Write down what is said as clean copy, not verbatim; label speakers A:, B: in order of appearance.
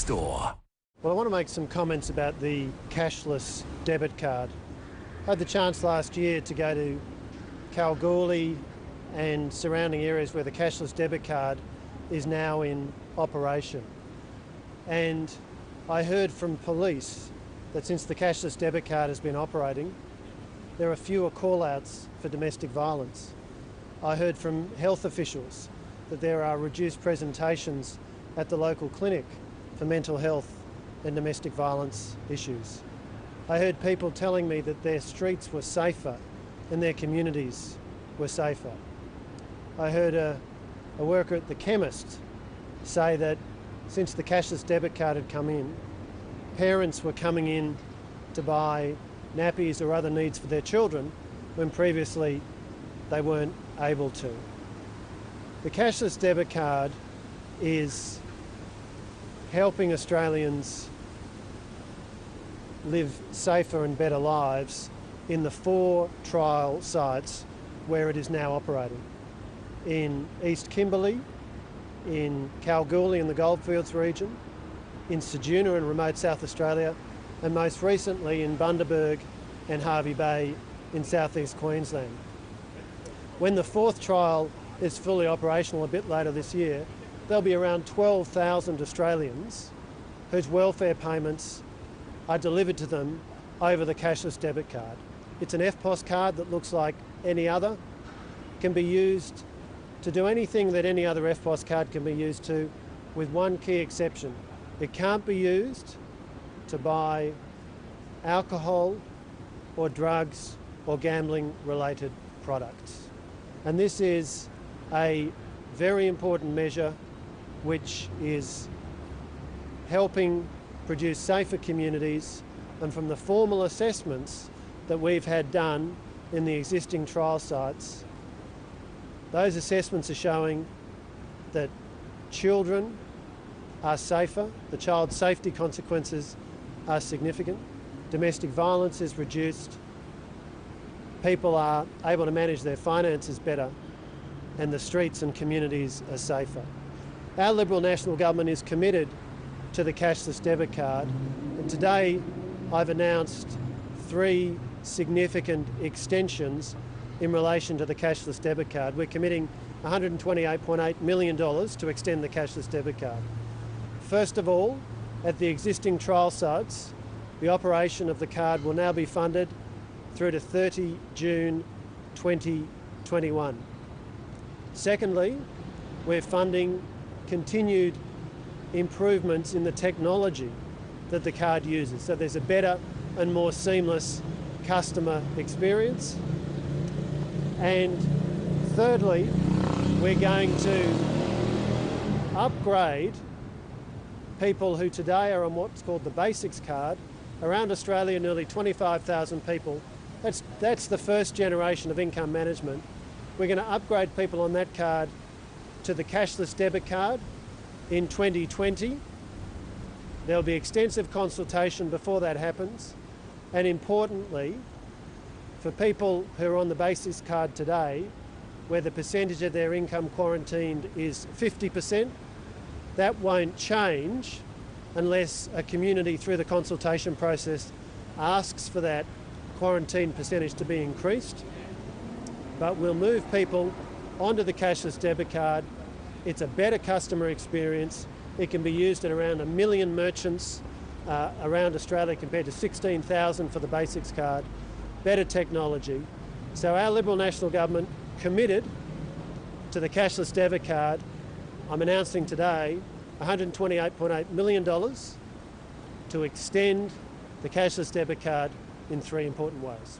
A: store.
B: Well, I want to make some comments about the cashless debit card. I had the chance last year to go to Kalgoorlie and surrounding areas where the cashless debit card is now in operation. And I heard from police that since the cashless debit card has been operating, there are fewer call-outs for domestic violence. I heard from health officials that there are reduced presentations at the local clinic for mental health and domestic violence issues. I heard people telling me that their streets were safer and their communities were safer. I heard a worker at the chemist say that since the cashless debit card had come in, parents were coming in to buy nappies or other needs for their children when previously they weren't able to. The cashless debit card is helping Australians live safer and better lives in the 4 trial sites where it is now operating. In East Kimberley, in Kalgoorlie in the Goldfields region, in Ceduna in remote South Australia, and most recently in Bundaberg and Hervey Bay in southeast Queensland. When the 4th trial is fully operational a bit later this year, there'll be around 12,000 Australians whose welfare payments are delivered to them over the cashless debit card. It's an EFTPOS card that looks like any other, can be used to do anything that any other EFTPOS card can be used to, with one key exception. It can't be used to buy alcohol or drugs or gambling related products. And this is a very important measure which is helping produce safer communities, and from the formal assessments that we've had done in the existing trial sites, those assessments are showing that children are safer, the child safety consequences are significant, domestic violence is reduced, people are able to manage their finances better, and the streets and communities are safer. Our Liberal National Government is committed to the cashless debit card, and today I've announced 3 significant extensions in relation to the cashless debit card. We're committing $128.8 million to extend the cashless debit card. First of all, at the existing trial sites, the operation of the card will now be funded through to 30 June 2021. Secondly, we're funding continued improvements in the technology that the card uses, so there's a better and more seamless customer experience. And thirdly, we're going to upgrade people who today are on what's called the Basics card. Around Australia, nearly 25,000 people. That's the first generation of income management. We're going to upgrade people on that card to the cashless debit card in 2020. There'll be extensive consultation before that happens. And importantly, for people who are on the Basics card today, where the percentage of their income quarantined is 50%, that won't change unless a community through the consultation process asks for that quarantine percentage to be increased. But we'll move people onto the cashless debit card. It's a better customer experience. It can be used at around 1 million merchants around Australia compared to 16,000 for the Basics card. Better technology. So our Liberal National Government committed to the cashless debit card. I'm announcing today $128.8 million to extend the cashless debit card in 3 important ways.